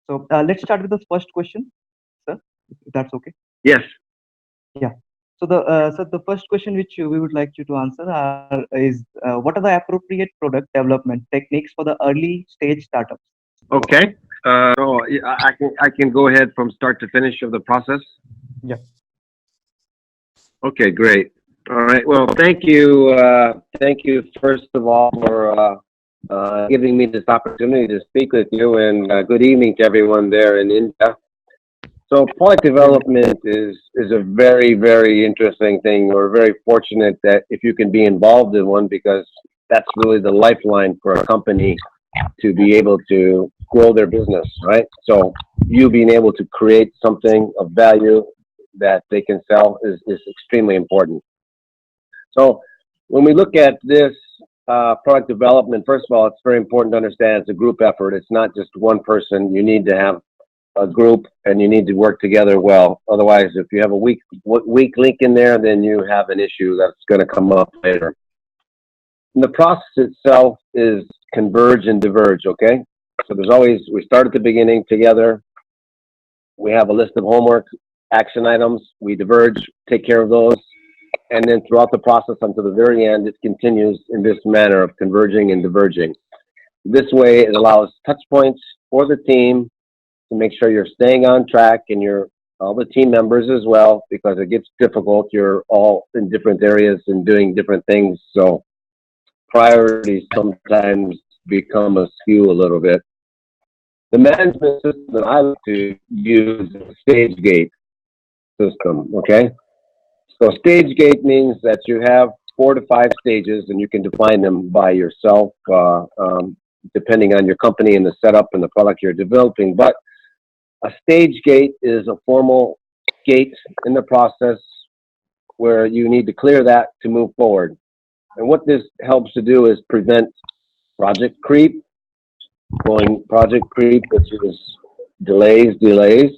So let's start with the first question, sir, if that's okay. Yes. Yeah. So the first question which we would like you to answer is what are the appropriate product development techniques for the early stage startups? Okay. I can go ahead from start to finish of the process. Yeah. Okay, great. All right. Well, thank you. Thank you first of all for giving me this opportunity to speak with you, and good evening to everyone there in India. So, product Good evening. development is a very very interesting thing. We're very fortunate that if you can be involved in one because that's really the lifeline for a company to be able to grow their business, right? So, you being able to create something of value that they can sell is extremely important. So when we look at this product development, first of all, it's very important to understand it's a group effort. It's not just one person. You need to have a group and you need to work together well. Otherwise, if you have a weak link in there, then you have an issue that's going to come up later. And the process itself is converge and diverge, okay? So there's always, we start at the beginning together. We have a list of homework, action items. We diverge, take care of those. And then throughout the process until the very end, it continues in this manner of converging and diverging. This way, it allows touch points for the team to make sure you're staying on track and you're all the team members as well, because it gets difficult. You're all in different areas and doing different things. So priorities sometimes become askew a little bit. The management system that I like to use is a stage gate system, okay? So stage gate means that you have 4 to 5 stages, and you can define them by yourself, depending on your company and the setup and the product you're developing. But a stage gate is a formal gate in the process where you need to clear that to move forward. And what this helps to do is prevent project creep, project creep, which is delays.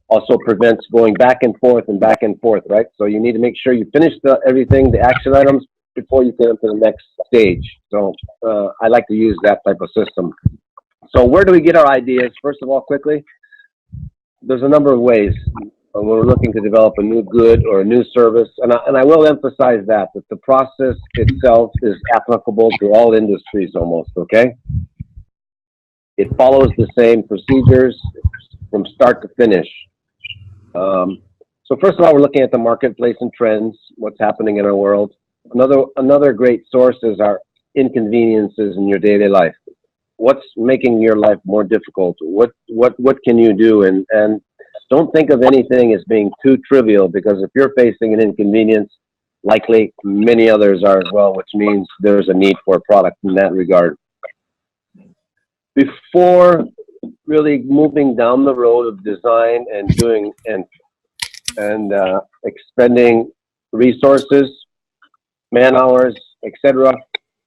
Also prevents going back and back and forth, right? So you need to make sure you finish everything, the action items, before you get into the next stage. So I like to use that type of system. So where do we get our ideas? First of all, quickly, there's a number of ways when we're looking to develop a new good or a new service. And I will emphasize that the process itself is applicable to all industries almost, okay? It follows the same procedures from start to finish. So first of all, we're looking at the marketplace and trends, what's happening in our world. Another great source is our inconveniences in your daily life. What's making your life more difficult? What can you do? And don't think of anything as being too trivial, because if you're facing an inconvenience, likely many others are as well, which means there's a need for a product in that regard. Before really moving down the road of design and doing and expending resources, man hours, etc.,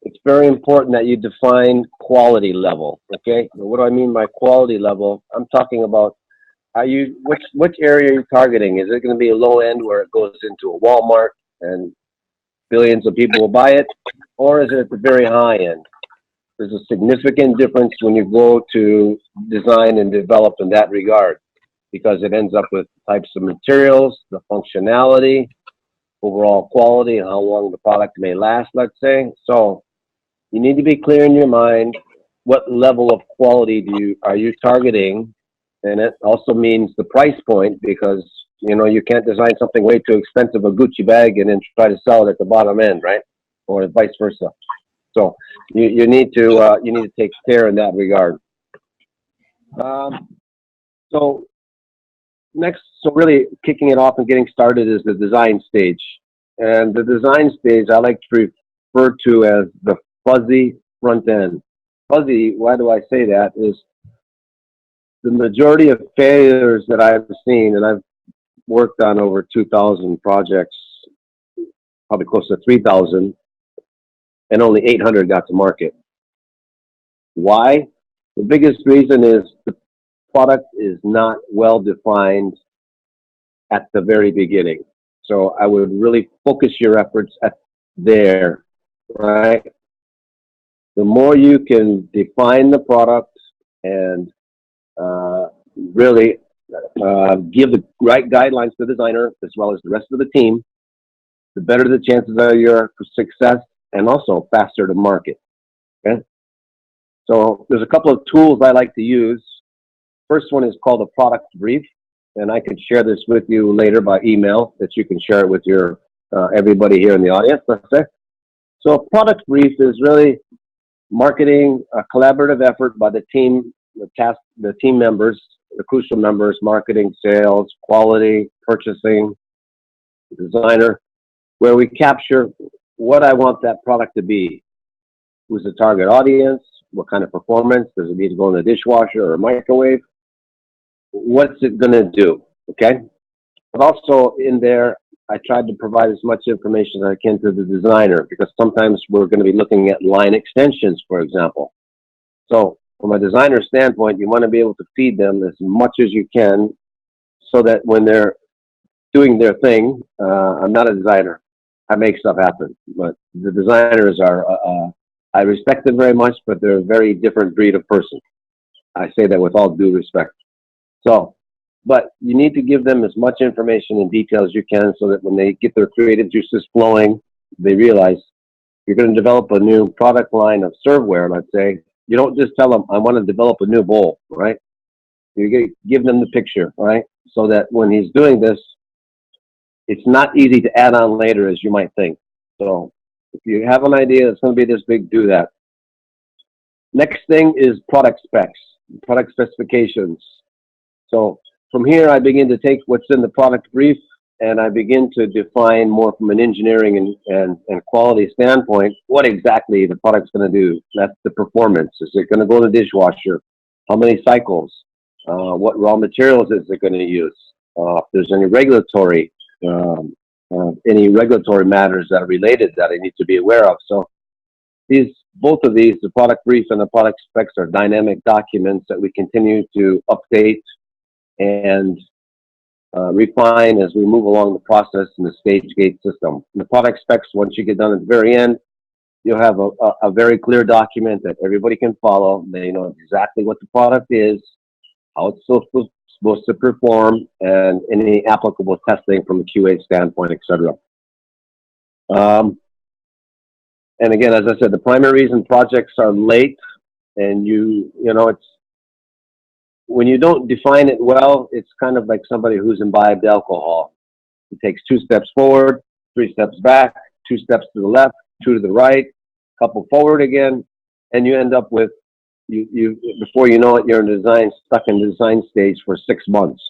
it's very important that you define quality level. Okay, what do I mean by quality level? I'm talking about which area are you targeting? Is it going to be a low end where it goes into a Walmart and billions of people will buy it, or is it at the very high end? There's a significant difference when you go to design and develop in that regard, because it ends up with types of materials, the functionality, overall quality, and how long the product may last, let's say. So you need to be clear in your mind what level of quality are you targeting, and it also means the price point, because you can't design something way too expensive, a Gucci bag, and then try to sell it at the bottom end, right? Or vice versa. So you need to take care in that regard. So really kicking it off and getting started is the design stage. And the design stage I like to refer to as the fuzzy front end. Fuzzy, why do I say that, is the majority of failures that I've seen, and I've worked on over 2,000 projects, probably close to 3,000, and only 800 got to market. Why? The biggest reason is the product is not well defined at the very beginning. So I would really focus your efforts there, right? The more you can define the product and really give the right guidelines to the designer as well as the rest of the team, the better the chances are your success and also faster to market. Okay? So there's a couple of tools I like to use. First one is called a product brief, and I could share this with you later by email that you can share it with your everybody here in the audience. Let's say. So a product brief is really marketing, a collaborative effort by the team, the team members, the crucial members, marketing, sales, quality, purchasing, designer, where we capture what I want that product to be. Who's the target audience? What kind of performance? Does it need to go in the dishwasher or a microwave? What's it going to do? Okay. But also in there, I tried to provide as much information as I can to the designer because sometimes we're going to be looking at line extensions, for example. So from a designer standpoint, you want to be able to feed them as much as you can so that when they're doing their thing, I'm not a designer. I make stuff happen. But the designers are, I respect them very much, but they're a very different breed of person. I say that with all due respect. So, but you need to give them as much information and detail as you can so that when they get their creative juices flowing, they realize you're going to develop a new product line of serveware, let's say. You don't just tell them, I want to develop a new bowl, right? You give them the picture, right? So that when he's doing this, it's not easy to add on later as you might think. So if you have an idea that's going to be this big, do that. Next thing is product specs, product specifications. So from here, I begin to take what's in the product brief and I begin to define more from an engineering and quality standpoint what exactly the product's going to do. That's the performance. Is it going to go in the dishwasher? How many cycles? What raw materials is it going to use? If there's any regulatory matters that are related that I need to be aware of. So both of these, the product brief and the product specs, are dynamic documents that we continue to update and refine as we move along the process in the stage gate system. The product specs, once you get done at the very end, you'll have a very clear document that everybody can follow. They know exactly what the product is, how it's supposed to perform, and any applicable testing from a QA standpoint, etc. And again, as I said, the primary reason projects are late, and it's when you don't define it well, it's kind of like somebody who's imbibed alcohol. It takes 2 steps forward, 3 steps back, 2 steps to the left, 2 to the right, couple forward again, and you end up with before you know it, you're stuck in the design stage for 6 months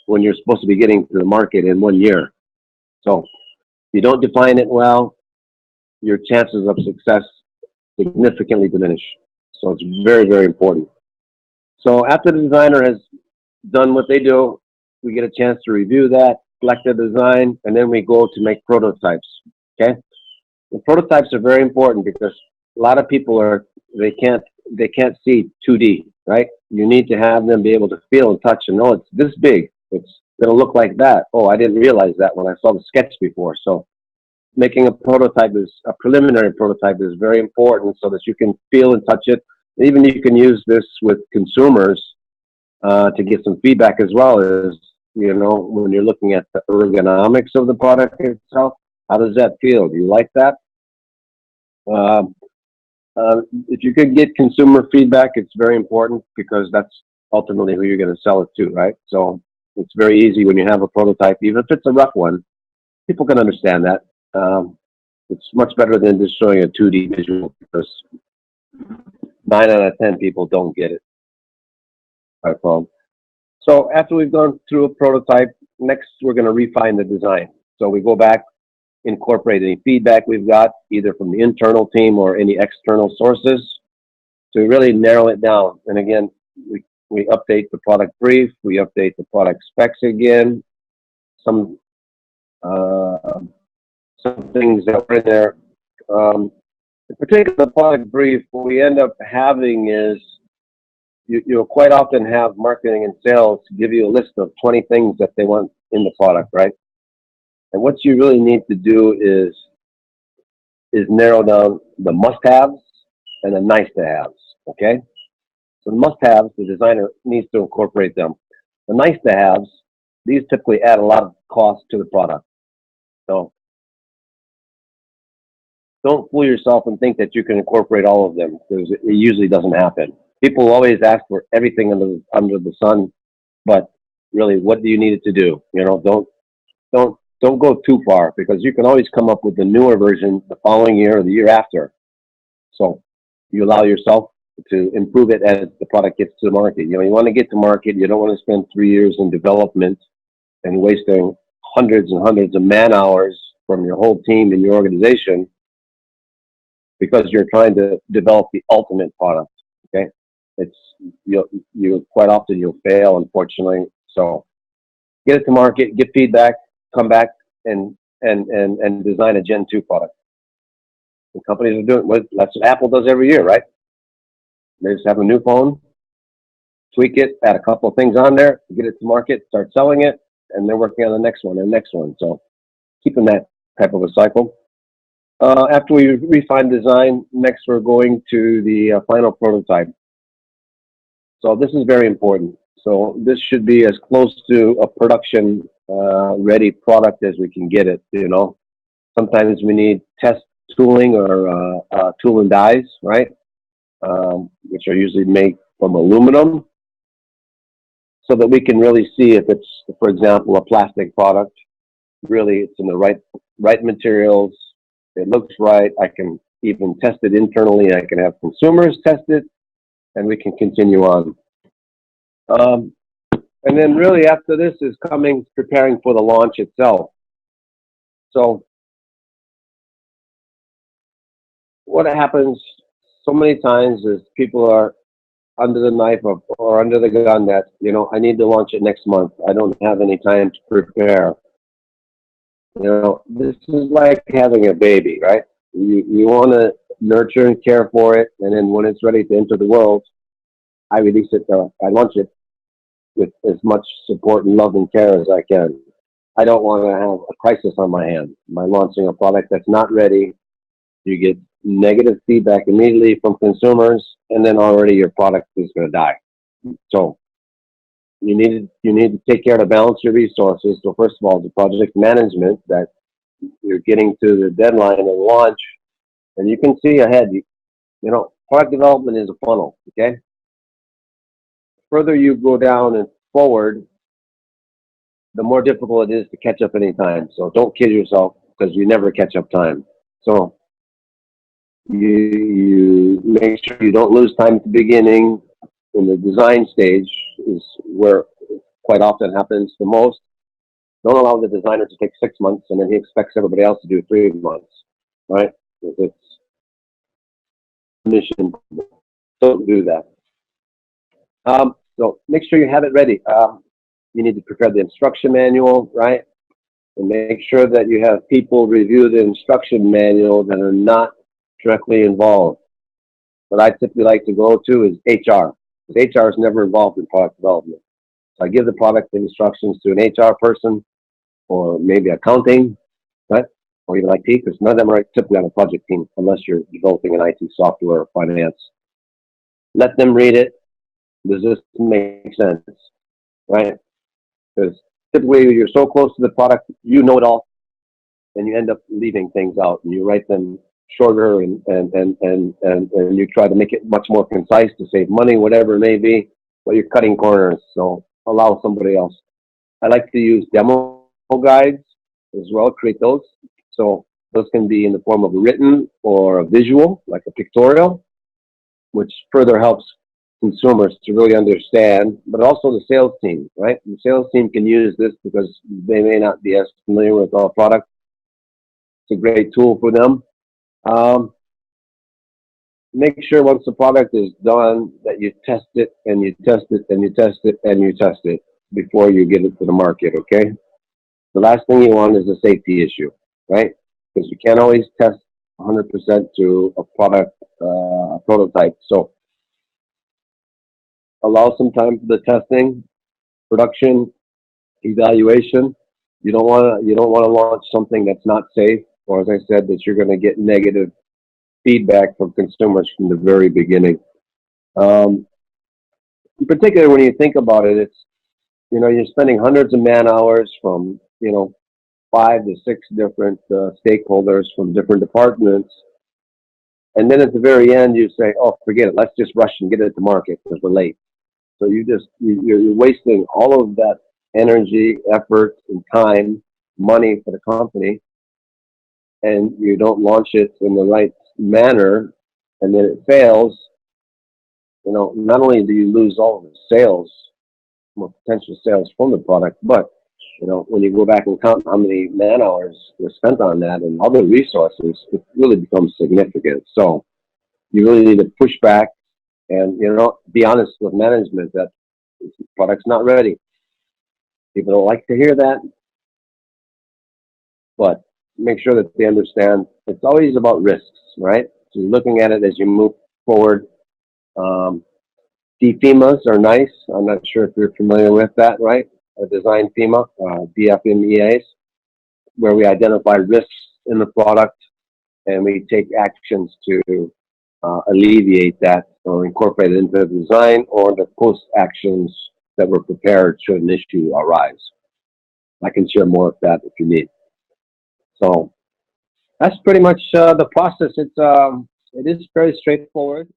when you're supposed to be getting to the market in 1 year. So if you don't define it well, your chances of success significantly diminish. So it's very, very important. So after the designer has done what they do, we get a chance to review that, select the design, and then we go to make prototypes. Okay? The prototypes are very important because a lot of people they can't see 2D, right? You need to have them be able to feel and touch and know it's this big. It's going to look like that. Oh, I didn't realize that when I saw the sketch before. So making a preliminary prototype is very important so that you can feel and touch it. Even you can use this with consumers to get some feedback as well as, when you're looking at the ergonomics of the product itself. How does that feel? Do you like that? If you could get consumer feedback, it's very important because that's ultimately who you're going to sell it to, right? So it's very easy when you have a prototype, even if it's a rough one, people can understand that. It's much better than just showing a 2D visual because 9 out of 10 people don't get it. So after we've gone through a prototype, next we're going to refine the design. So we go back, incorporate any feedback we've got, either from the internal team or any external sources, to really narrow it down. And again, we update the product brief, we update the product specs again, some things that were in there. In particular, the product brief, what we end up having is you'll quite often have marketing and sales give you a list of 20 things that they want in the product, right? And what you really need to do is narrow down the must-haves and the nice-to-haves, okay? So the must-haves, the designer needs to incorporate them. The nice-to-haves, these typically add a lot of cost to the product. So don't fool yourself and think that you can incorporate all of them, because it usually doesn't happen. People always ask for everything under the sun, but really, what do you need it to do? Don't go too far, because you can always come up with the newer version the following year or the year after. So you allow yourself to improve it as the product gets to the market. You want to get to market. You don't want to spend 3 years in development and wasting hundreds and hundreds of man hours from your whole team in your organization, because you're trying to develop the ultimate product. Okay, it's you quite often you'll fail, unfortunately. So get it to market, get feedback, come back and design a Gen 2 product. The companies are doing that's what Apple does every year, right? They just have a new phone, tweak it, add a couple of things on there, get it to market, start selling it, and they're working on the next one and the next one. So keeping that type of a cycle. After we refine design, next we're going to the final prototype. So this is very important. So this should be as close to a production ready product as we can get it. Sometimes we need test tooling or tool and dies, right? Which are usually made from aluminum, so that we can really see if it's, for example, a plastic product. Really, it's in the right materials. It looks right. I can even test it internally. I can have consumers test it, and we can continue on. And then really after this is preparing for the launch itself. So what happens so many times is people are under the knife or under the gun that, I need to launch it next month. I don't have any time to prepare. This is like having a baby, right? You want to nurture and care for it, and then when it's ready to enter the world, I release it, I launch it with as much support and love and care as I can. I don't want to have a crisis on my hands by launching a product that's not ready. You get negative feedback immediately from consumers, and then already your product is going to die. So you need to take care to balance your resources. So first of all, the project management, that you're getting to the deadline and launch, and you can see ahead. Product development is a funnel. Okay. Further you go down and forward, the more difficult it is to catch up any time. So don't kid yourself, because you never catch up time. So you make sure you don't lose time at the beginning. In the design stage is where quite often happens the most. Don't allow the designer to take 6 months and then he expects everybody else to do 3 months, right? It's mission. Don't do that. So make sure you have it ready. You need to prepare the instruction manual, right? And make sure that you have people review the instruction manual that are not directly involved. What I typically like to go to is HR, because HR is never involved in product development. So I give the product instructions to an HR person, or maybe accounting, right? Or even IT, because none of them are typically on a project team unless you're developing an IT software or finance. Let them read it. Does this make sense, right? Because typically you're so close to the product, you know it all, and you end up leaving things out, and you write them shorter and you try to make it much more concise to save money, whatever it may be, but you're cutting corners. So allow somebody else. I like to use demo guides as well, create those. So those can be in the form of a written or a visual, like a pictorial, which further helps consumers to really understand, but also the sales team, right? The sales team can use this because they may not be as familiar with our product. It's a great tool for them. Make sure once the product is done that you test it and you test it and you test it and you test it before you get it to the market, okay? The last thing you want is a safety issue, right? Because you can't always test 100% to a product prototype. So allow some time for the testing, production, evaluation. You don't want to launch something that's not safe, or as I said, that you're going to get negative feedback from consumers from the very beginning. in particular, when you think about it, it's, you're spending hundreds of man hours from, 5 to 6 different stakeholders from different departments. And then at the very end, you say, oh, forget it. Let's just rush and get it to market because we're late. So you're wasting all of that energy, effort, and time, money for the company, and you don't launch it in the right manner, and then it fails. Not only do you lose all of the sales, more potential sales from the product, but when you go back and count how many man hours were spent on that and other resources, it really becomes significant. So you really need to push back and, be honest with management that the product's not ready. People don't like to hear that, but make sure that they understand it's always about risks, right? So you're looking at it as you move forward. DFEMAs are nice. I'm not sure if you're familiar with that, right? A design FEMA, DFMEAs, where we identify risks in the product and we take actions to alleviate that or incorporate it into the design or the post actions that were prepared should an issue arise. I can share more of that if you need. So that's pretty much the process. It is very straightforward.